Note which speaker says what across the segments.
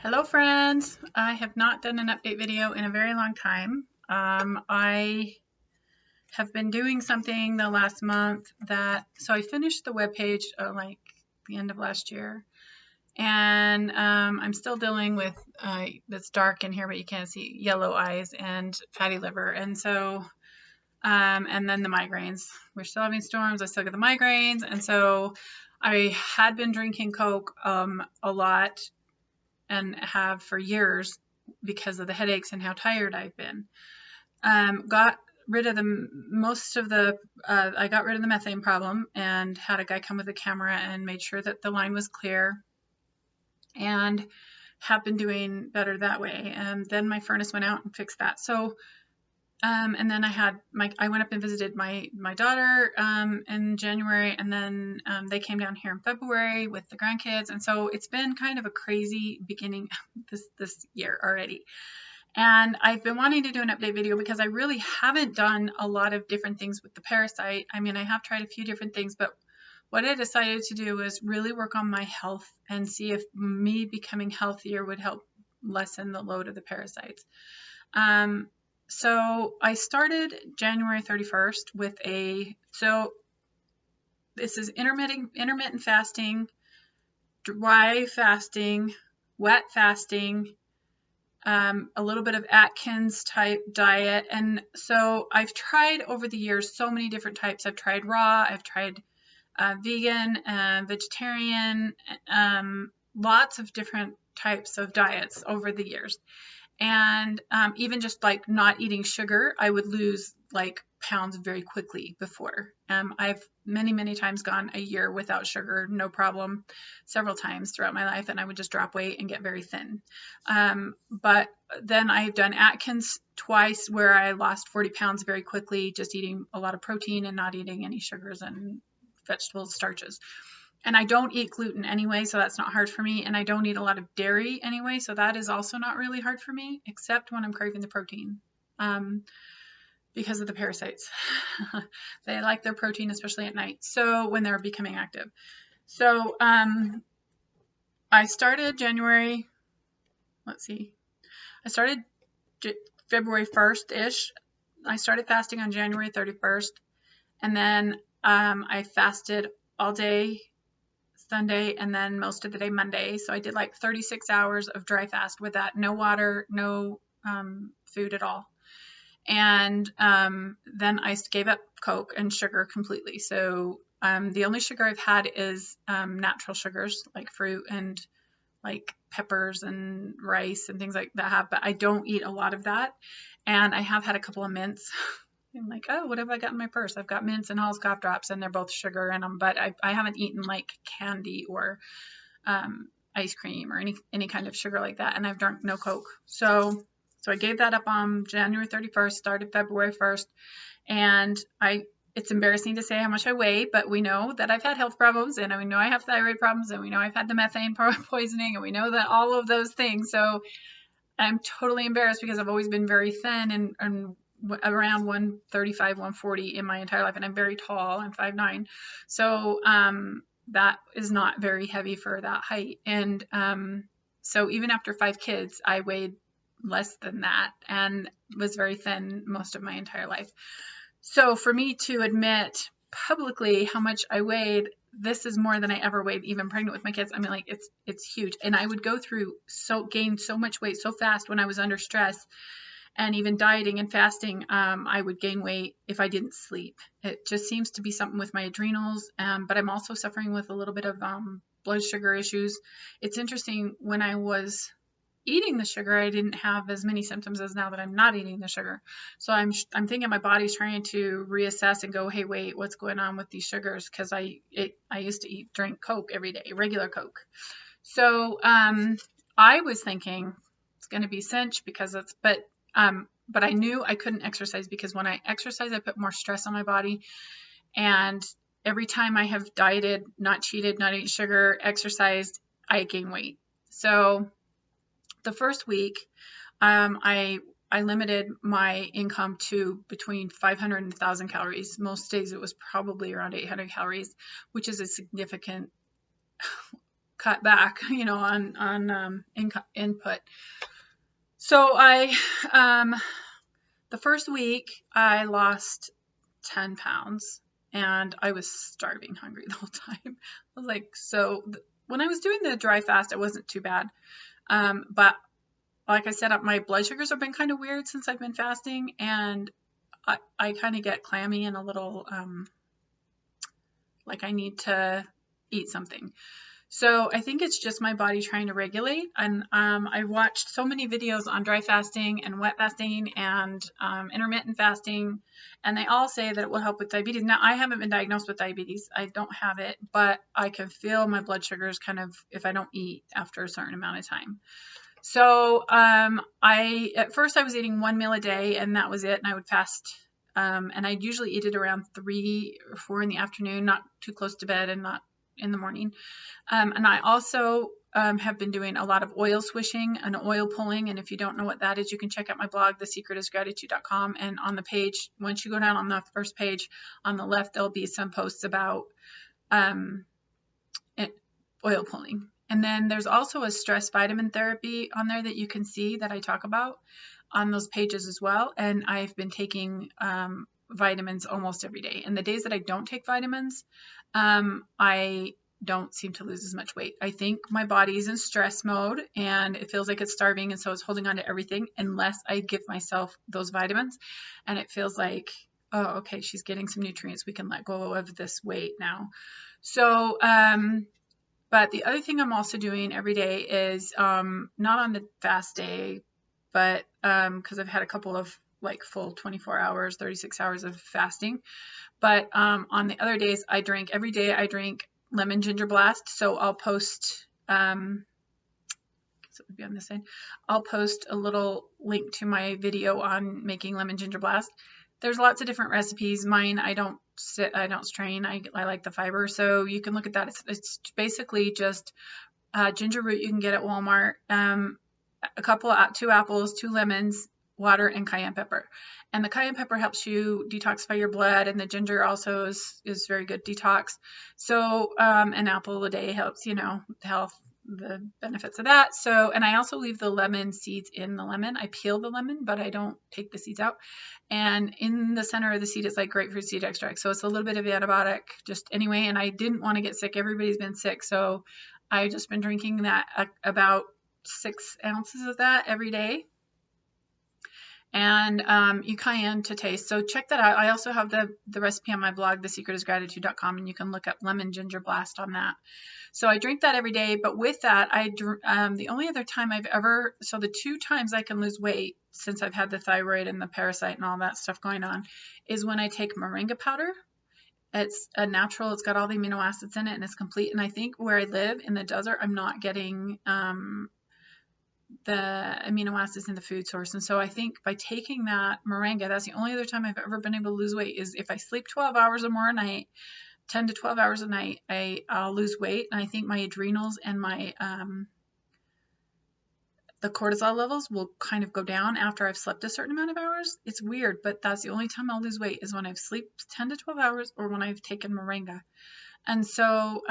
Speaker 1: Hello friends! I have not done an update video in a very long time. I have been doing something the last month so I finished the webpage like the end of last year, and I'm still dealing with, it's dark in here but you can't see, yellow eyes and fatty liver, and so, and then the migraines. We're still having storms, I still get the migraines, and so I had been drinking Coke a lot and have for years because of the headaches and how tired I've been. Got rid of I got rid of the methane problem and had a guy come with a camera and made sure that the line was clear, and have been doing better that way. And then my furnace went out and fixed that. So and then I went up and visited my daughter in January, and then they came down here in February with the grandkids, and so it's been kind of a crazy beginning this year already. And I've been wanting to do an update video because I really haven't done a lot of different things with the parasite. I mean, I have tried a few different things, but what I decided to do was really work on my health and see if me becoming healthier would help lessen the load of the parasites. So I started January 31st with this is intermittent fasting, dry fasting, wet fasting, a little bit of Atkins type diet. And so I've tried over the years so many different types. I've tried raw, I've tried vegan, vegetarian, lots of different types of diets over the years. And even just like not eating sugar, I would lose like pounds very quickly before. I've many times gone a year without sugar, no problem, several times throughout my life, and I would just drop weight and get very thin. But then I've done Atkins twice, where I lost 40 pounds very quickly, just eating a lot of protein and not eating any sugars and vegetables, starches. And I don't eat gluten anyway, so that's not hard for me. And I don't eat a lot of dairy anyway, so that is also not really hard for me, except when I'm craving the protein, because of the parasites. They like their protein, especially at night, so when they're becoming active. So I started January, I started February 1st-ish. I started fasting on January 31st, and then I fasted all day Sunday and then most of the day Monday. So I did like 36 hours of dry fast with that, no water, no food at all. And then I gave up Coke and sugar completely. So the only sugar I've had is natural sugars like fruit and like peppers and rice and things like that, but I don't eat a lot of that. And I have had a couple of mints. I'm like, oh, what have I got in my purse? I've got mints and Hall's cough drops, and they're both sugar in them, but I haven't eaten like candy or ice cream or any kind of sugar like that, and I've drunk no Coke. So I gave that up on January 31st, started February 1st, and it's embarrassing to say how much I weigh, but we know that I've had health problems, and we know I have thyroid problems, and we know I've had the methane poisoning, and we know that all of those things. So I'm totally embarrassed because I've always been very thin and around 135, 140 in my entire life, and I'm very tall. I'm 5'9", so that is not very heavy for that height. And so even after 5 kids, I weighed less than that and was very thin most of my entire life. So for me to admit publicly how much I weighed, this is more than I ever weighed, even pregnant with my kids. I mean, like, it's huge. And I would go through gain so much weight so fast when I was under stress. And even dieting and fasting, I would gain weight if I didn't sleep. It just seems to be something with my adrenals, but I'm also suffering with a little bit of blood sugar issues. It's interesting, when I was eating the sugar, I didn't have as many symptoms as now that I'm not eating the sugar. So I'm thinking my body's trying to reassess and go, hey, wait, what's going on with these sugars? Because I used to drink Coke every day, regular Coke. So I was thinking it's going to be cinch because but I knew I couldn't exercise, because when I exercise, I put more stress on my body. And every time I have dieted, not cheated, not eaten sugar, exercised, I gain weight. So the first week, I limited my income to between 500 and 1,000 calories. Most days it was probably around 800 calories, which is a significant cut back, on input. So the first week I lost 10 pounds and I was starving hungry the whole time. I was like, when I was doing the dry fast, it wasn't too bad. But like I said, my blood sugars have been kind of weird since I've been fasting, and I kind of get clammy and a little, like I need to eat something. So I think it's just my body trying to regulate. And I watched so many videos on dry fasting and wet fasting and intermittent fasting, and they all say that it will help with diabetes. Now, I haven't been diagnosed with diabetes. I don't have it, but I can feel my blood sugars kind of if I don't eat after a certain amount of time. So at first I was eating 1 meal a day, and that was it. And I would fast, and I'd usually eat it around 3 or 4 in the afternoon, not too close to bed and not in the morning. And I also have been doing a lot of oil swishing and oil pulling. And if you don't know what that is, you can check out my blog, thesecretisgratitude.com. And on the page, once you go down on the first page on the left, there'll be some posts about oil pulling. And then there's also a stress vitamin therapy on there that you can see that I talk about on those pages as well. And I've been taking vitamins almost every day. And the days that I don't take vitamins, I don't seem to lose as much weight. I think my body's in stress mode and it feels like it's starving, and so it's holding on to everything unless I give myself those vitamins. And it feels like, oh, okay, she's getting some nutrients. We can let go of this weight now. So, but the other thing I'm also doing every day is not on the fast day, but because I've had a couple of like full 24 hours, 36 hours of fasting. But on the other days, every day I drink lemon ginger blast. So I'll post, it would be on this side. I'll post a little link to my video on making lemon ginger blast. There's lots of different recipes. Mine, I don't strain. I like the fiber. So you can look at that. It's basically just ginger root you can get at Walmart, two apples, 2 lemons, water, and cayenne pepper. And the cayenne pepper helps you detoxify your blood, and the ginger also is very good detox. So an apple a day helps, the benefits of that. So, and I also leave the lemon seeds in the lemon. I peel the lemon, but I don't take the seeds out. And in the center of the seed is like grapefruit seed extract. So it's a little bit of antibiotic just anyway. And I didn't want to get sick. Everybody's been sick. So I've just been drinking that, about 6 ounces of that every day. And you cayenne to taste. So check that out. I also have the recipe on my blog, thesecretisgratitude.com, and you can look up lemon ginger blast on that. So I drink that every day. But with that, the only other time the 2 times I can lose weight since I've had the thyroid and the parasite and all that stuff going on is when I take moringa powder. It's a natural, it's got all the amino acids in it, and it's complete. And I think where I live in the desert, I'm not getting the amino acids in the food source. And so I think by taking that moringa, that's the only other time I've ever been able to lose weight, is if I sleep 12 hours or more a night, 10 to 12 hours a night, I'll lose weight. And I think my adrenals and my the cortisol levels will kind of go down after I've slept a certain amount of hours. It's weird, but that's the only time I'll lose weight is when I've slept 10 to 12 hours or when I've taken moringa. And so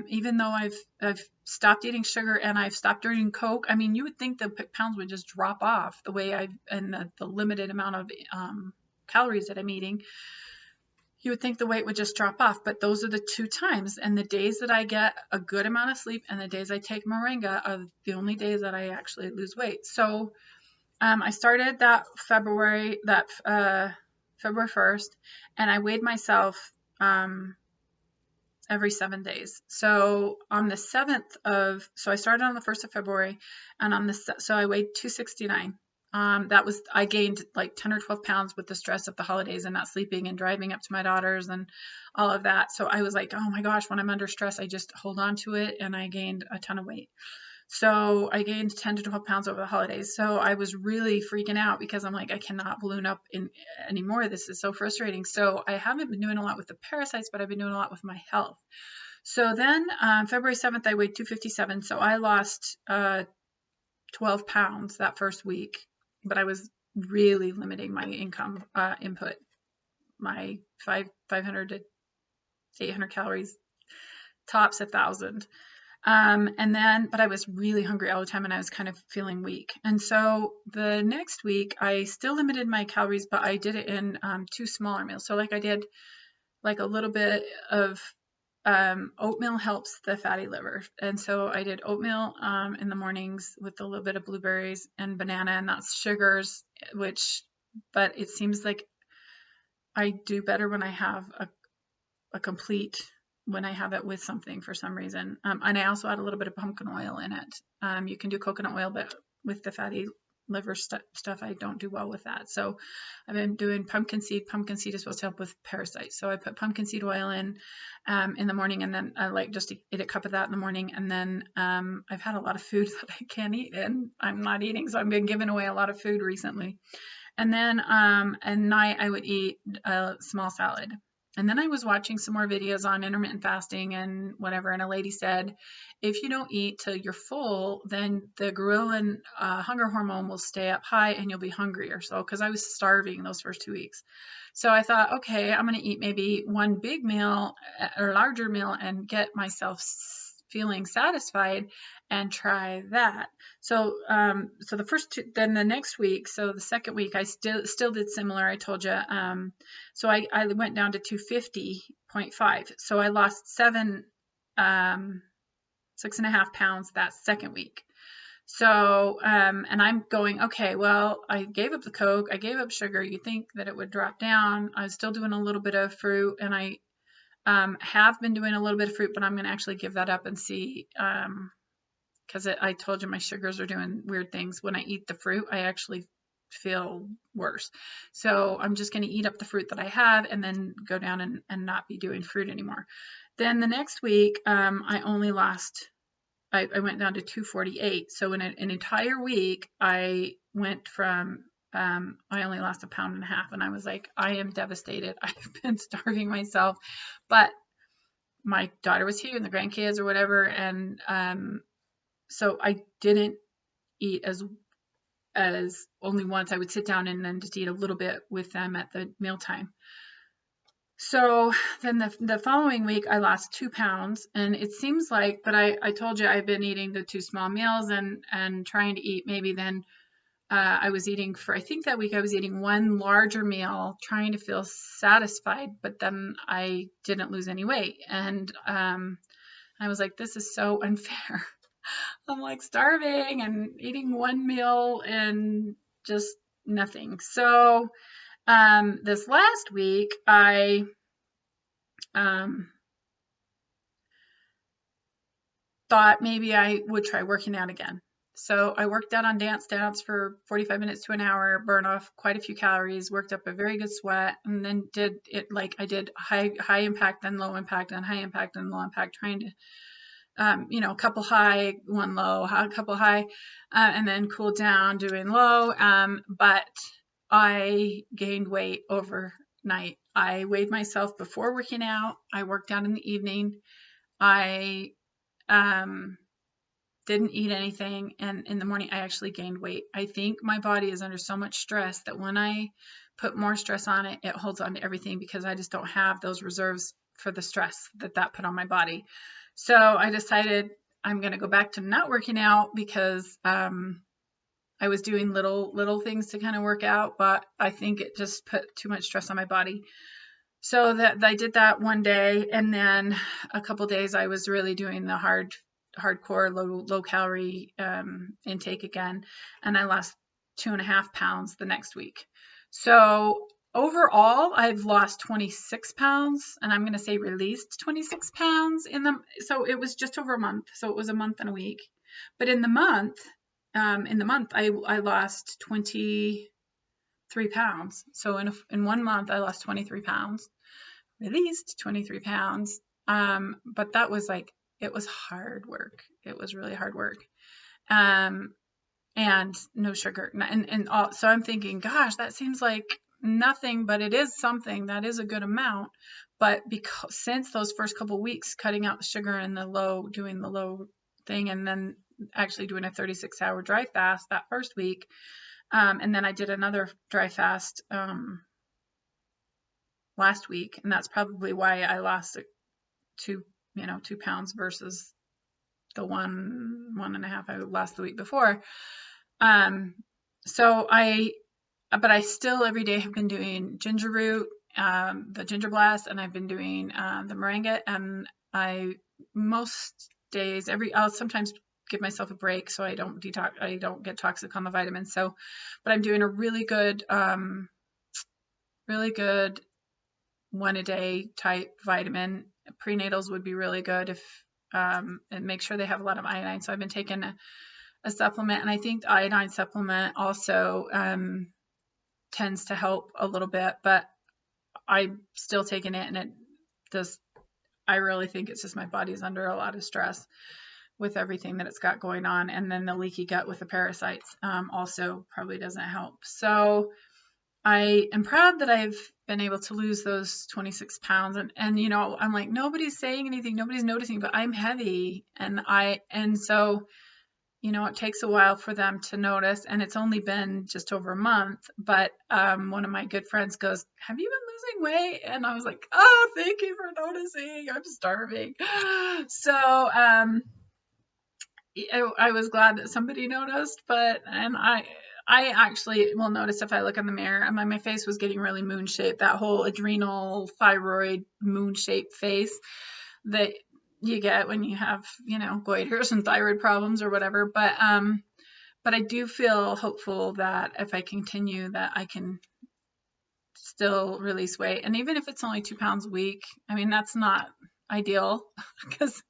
Speaker 1: even though I've stopped eating sugar and I've stopped drinking Coke, I mean, you would think the pounds would just drop off the way and the limited amount of calories that I'm eating. You would think the weight would just drop off, but those are the 2 times. And the days that I get a good amount of sleep and the days I take moringa are the only days that I actually lose weight. So I started that February 1st, and I weighed myself every 7 days. So on the 7th so I started on the 1st of February, and so I weighed 269. I gained like 10 or 12 pounds with the stress of the holidays and not sleeping and driving up to my daughter's and all of that. So I was like, oh my gosh, when I'm under stress, I just hold on to it, and I gained a ton of weight. So I gained 10 to 12 pounds over the holidays. So I was really freaking out because I'm like, I cannot balloon up anymore. This is so frustrating. So I haven't been doing a lot with the parasites, but I've been doing a lot with my health. So then February 7th, I weighed 257. So I lost 12 pounds that first week, but I was really limiting my income input, my 500 to 800 calories, tops 1,000. But I was really hungry all the time and I was kind of feeling weak. And so the next week I still limited my calories, but I did it in 2 smaller meals. So like I did like a little bit of oatmeal helps the fatty liver. And so I did oatmeal in the mornings with a little bit of blueberries and banana, and that's sugars, but it seems like I do better when I have a complete, when I have it with something for some reason. And I also add a little bit of pumpkin oil in it. You can do coconut oil, but with the fatty liver stuff, I don't do well with that. So I've been doing pumpkin seed. Pumpkin seed is supposed to help with parasites. So I put pumpkin seed oil in the morning, and then I like just to eat a cup of that in the morning. And then I've had a lot of food that I can't eat and I'm not eating. So I've been giving away a lot of food recently. And then at night I would eat a small salad. And then I was watching some more videos on intermittent fasting and whatever, and a lady said, if you don't eat till you're full, then the ghrelin hunger hormone will stay up high and you'll be hungrier. So, because I was starving those first 2 weeks. So I thought, okay, I'm going to eat maybe one big meal or larger meal and get myself feeling satisfied and try that. So the first two, then the next week, so the second week, I still did similar. I told you. So I went down to 250.5. So I lost 6.5 pounds that second week. So, and I'm going, okay, well, I gave up the Coke, I gave up sugar. You'd think that it would drop down. I was still doing a little bit of fruit, and I have been doing a little bit of fruit, but I'm going to actually give that up and see, because I told you my sugars are doing weird things. When I eat the fruit, I actually feel worse. So I'm just going to eat up the fruit that I have and then go down and not be doing fruit anymore. Then the next week, I only lost, I went down to 248. So in an entire week, I went from, I only lost 1.5 pounds, and I was like, I am devastated. I've been starving myself, but my daughter was here and the grandkids or whatever. And, so I didn't eat as only once. I would sit down and then just eat a little bit with them at the mealtime. So then the following week I lost 2 pounds, and it seems like, but I told you I've been eating the 2 small meals and trying to eat maybe then I was eating for, I think that week I was eating one larger meal trying to feel satisfied, but then I didn't lose any weight. And I was like, this is so unfair. I'm like starving and eating one meal and just nothing. So this last week, I thought maybe I would try working out again. So I worked out on Dance Dance for 45 minutes to an hour, burned off quite a few calories, worked up a very good sweat, and then did it like I did high impact, then low impact, and high impact and low impact, trying to a couple high, one low, a couple high, and then cool down doing low. But I gained weight overnight. I weighed myself before working out. I worked out in the evening. I didn't eat anything. And in the morning, I actually gained weight. I think my body is under so much stress that when I put more stress on it, it holds on to everything because I just don't have those reserves for the stress that put on my body. So I decided I'm going to go back to not working out because I was doing little things to kind of work out, but I think it just put too much stress on my body. So that I did that one day, and then a couple days I was really doing the hardcore low calorie intake again, and I lost 2.5 pounds the next week. So overall, I've lost 26 pounds, and I'm going to say released 26 pounds so it was just over a month. So it was a month and a week. But in the month, I lost 23 pounds. So in 1 month, I lost 23 pounds, released 23 pounds. But that was like, it was hard work. It was really hard work. And no sugar. So I'm thinking, gosh, that seems like nothing, but it is something. That is a good amount. But because since those first couple weeks, cutting out the sugar and doing the low thing, and then actually doing a 36-hour dry fast that first week, and then I did another dry fast last week, and that's probably why I lost 2 pounds versus the one and a half I lost the week before. So but I still every day have been doing ginger root, the ginger blast, and I've been doing the moringa, and most days I'll sometimes give myself a break so I don't get toxic on the vitamins. So, but I'm doing a really good one a day type vitamin. Prenatals would be really good if and make sure they have a lot of iodine. So I've been taking a supplement, and I think the iodine supplement also tends to help a little bit, but I'm still taking it, and it does. I really think it's just my body's under a lot of stress with everything that it's got going on, and then the leaky gut with the parasites also probably doesn't help. So I am proud that I've been able to lose those 26 pounds, and you know, I'm like, nobody's saying anything, nobody's noticing, but I'm heavy, and so, you know, it takes a while for them to notice, and it's only been just over a month, but one of my good friends goes, have you been losing weight? And I was like, oh, thank you for noticing, I'm starving. So I was glad that somebody noticed, and I actually will notice if I look in the mirror, and my face was getting really moon shaped, that whole adrenal thyroid moon shaped face that you get when you have, you know, goiters and thyroid problems or whatever. But I do feel hopeful that if I continue, that I can still release weight. And even if it's only 2 pounds a week, I mean, that's not ideal because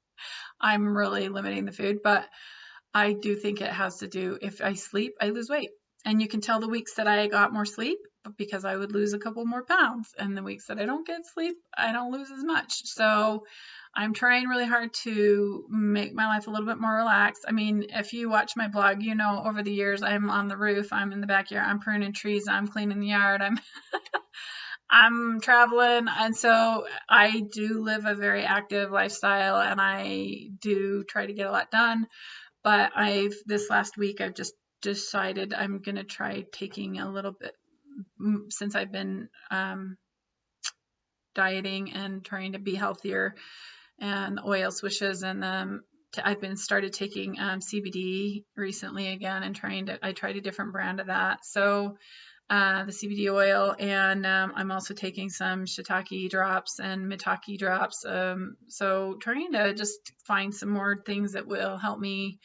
Speaker 1: I'm really limiting the food, but I do think it has to do, if I sleep, I lose weight. And you can tell the weeks that I got more sleep because I would lose a couple more pounds, and the weeks that I don't get sleep, I don't lose as much. So I'm trying really hard to make my life a little bit more relaxed. I mean, if you watch my blog, you know, over the years, I'm on the roof, I'm in the backyard, I'm pruning trees, I'm cleaning the yard, I'm traveling. And so I do live a very active lifestyle, and I do try to get a lot done. But this last week, I've just decided I'm going to try taking a little bit, since I've been dieting and trying to be healthier, and the oil swishes, and I've been started taking CBD recently again, and I tried a different brand of that. So the CBD oil, and I'm also taking some shiitake drops and maitake drops. So trying to just find some more things that will help me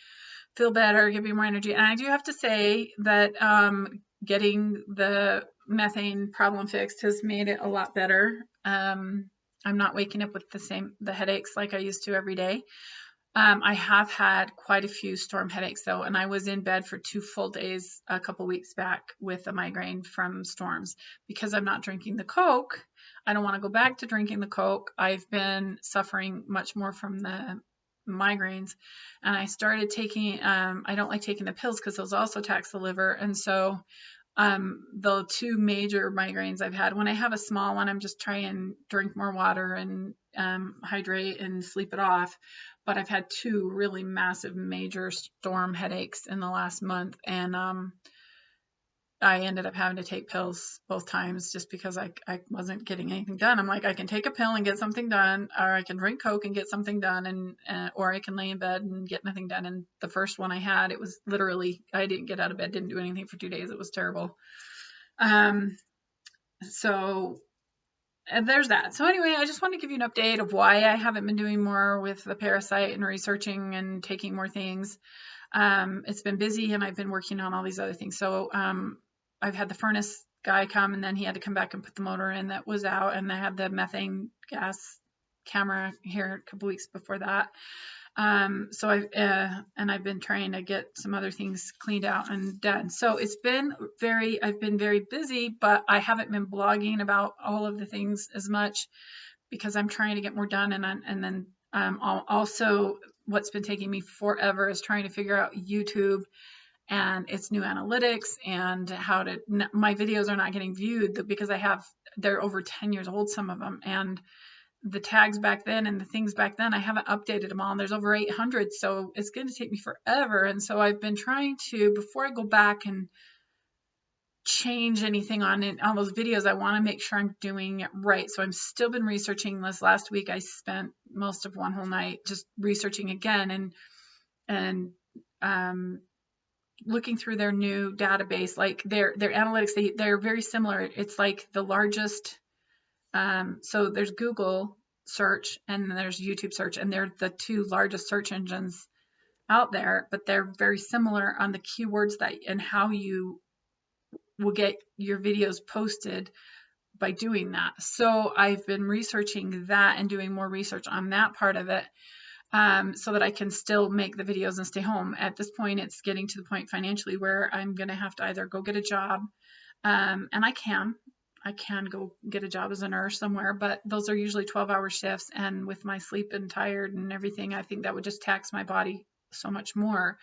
Speaker 1: feel better, give me more energy. And I do have to say that getting the methane problem fixed has made it a lot better. I'm not waking up with the headaches like I used to every day. I have had quite a few storm headaches though, and I was in bed for 2 full days a couple weeks back with a migraine from storms because I'm not drinking the Coke. I don't want to go back to drinking the Coke. I've been suffering much more from the migraines, and I started taking, I don't like taking the pills because those also tax the liver. And so the 2 major migraines I've had, when I have a small one, I'm just trying to drink more water and hydrate and sleep it off. But I've had 2 really massive major storm headaches in the last month, and I ended up having to take pills both times just because I wasn't getting anything done. I'm like, I can take a pill and get something done, or I can drink Coke and get something done, and or I can lay in bed and get nothing done. And the first one I had, it was literally, I didn't get out of bed, didn't do anything for 2 days. It was terrible. So there's that. So anyway, I just want to give you an update of why I haven't been doing more with the parasite and researching and taking more things. It's been busy, and I've been working on all these other things. So I've had the furnace guy come, and then he had to come back and put the motor in that was out, and I had the methane gas camera here a couple weeks before that. So I've been trying to get some other things cleaned out and done. So I've been very busy, but I haven't been blogging about all of the things as much because I'm trying to get more done. And then also what's been taking me forever is trying to figure out YouTube and its new analytics, and my videos are not getting viewed because they're over 10 years old, some of them. And the tags back then and the things back then, I haven't updated them all, and there's over 800, so it's going to take me forever. And so I've been trying to, before I go back and change anything on those videos, I want to make sure I'm doing it right. So I'm still been researching this. Last week I spent most of one whole night just researching again, and and looking through their new database, like their analytics, they're very similar. It's like the largest. So there's Google search and there's YouTube search, and they're the two largest search engines out there, but they're very similar on the keywords that and how you will get your videos posted by doing that. So I've been researching that and doing more research on that part of it, so that I can still make the videos and stay home. At this point, it's getting to the point financially where I'm going to have to either go get a job, and I can go get a job as a nurse somewhere, but those are usually 12-hour shifts, and with my sleep and tired and everything, I think that would just tax my body so much more.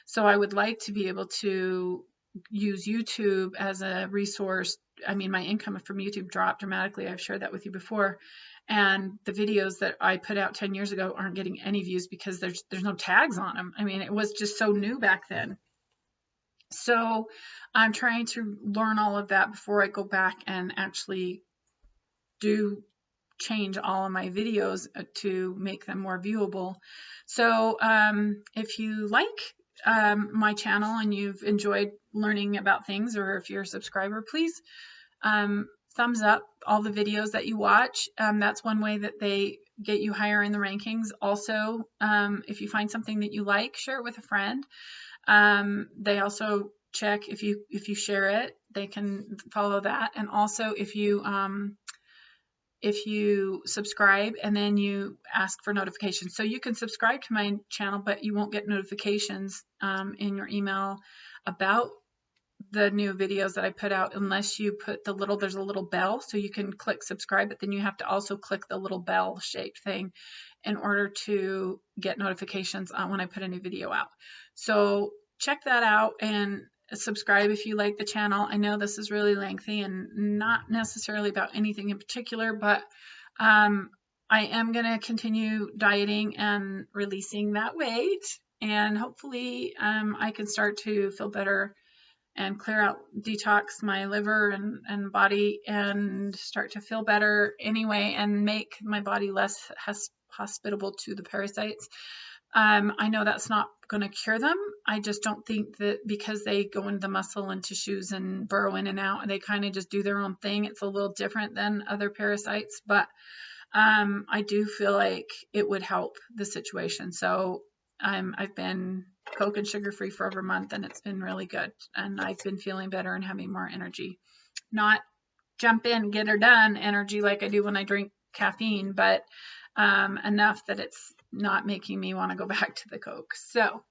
Speaker 1: So I would like to be able to use YouTube as a resource. I mean, my income from YouTube dropped dramatically. I've shared that with you before. And the videos that I put out 10 years ago aren't getting any views because there's no tags on them. I mean, it was just so new back then. So I'm trying to learn all of that before I go back and actually do change all of my videos to make them more viewable. So if you like my channel and you've enjoyed learning about things, or if you're a subscriber, please thumbs up all the videos that you watch. That's one way that they get you higher in the rankings. Also, if you find something that you like, share it with a friend. They also check if you share it, they can follow that. And also if you subscribe and then you ask for notifications. So you can subscribe to my channel, but you won't get notifications in your email about the new videos that I put out unless you put there's a little bell. So you can click subscribe, but then you have to also click the little bell shaped thing in order to get notifications on when I put a new video out. So check that out and subscribe if you like the channel. I know this is really lengthy and not necessarily about anything in particular, but I am going to continue dieting and releasing that weight, and hopefully I can start to feel better and clear out, detox my liver and body, and start to feel better anyway, and make my body less hospitable to the parasites. I know that's not going to cure them. I just don't think that because they go into the muscle and tissues and burrow in and out, and they kind of just do their own thing. It's a little different than other parasites, but I do feel like it would help the situation. So I've been Coke and sugar free for over a month, and it's been really good. And I've been feeling better and having more energy. Not jump in, get her done energy like I do when I drink caffeine, but enough that it's not making me want to go back to the Coke. So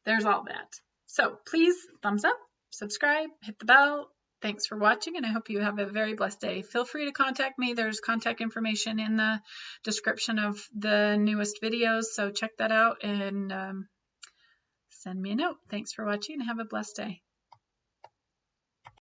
Speaker 1: there's all that. So please thumbs up, subscribe, hit the bell. Thanks for watching, and I hope you have a very blessed day. Feel free to contact me. There's contact information in the description of the newest videos, so check that out and send me a note. Thanks for watching, and have a blessed day.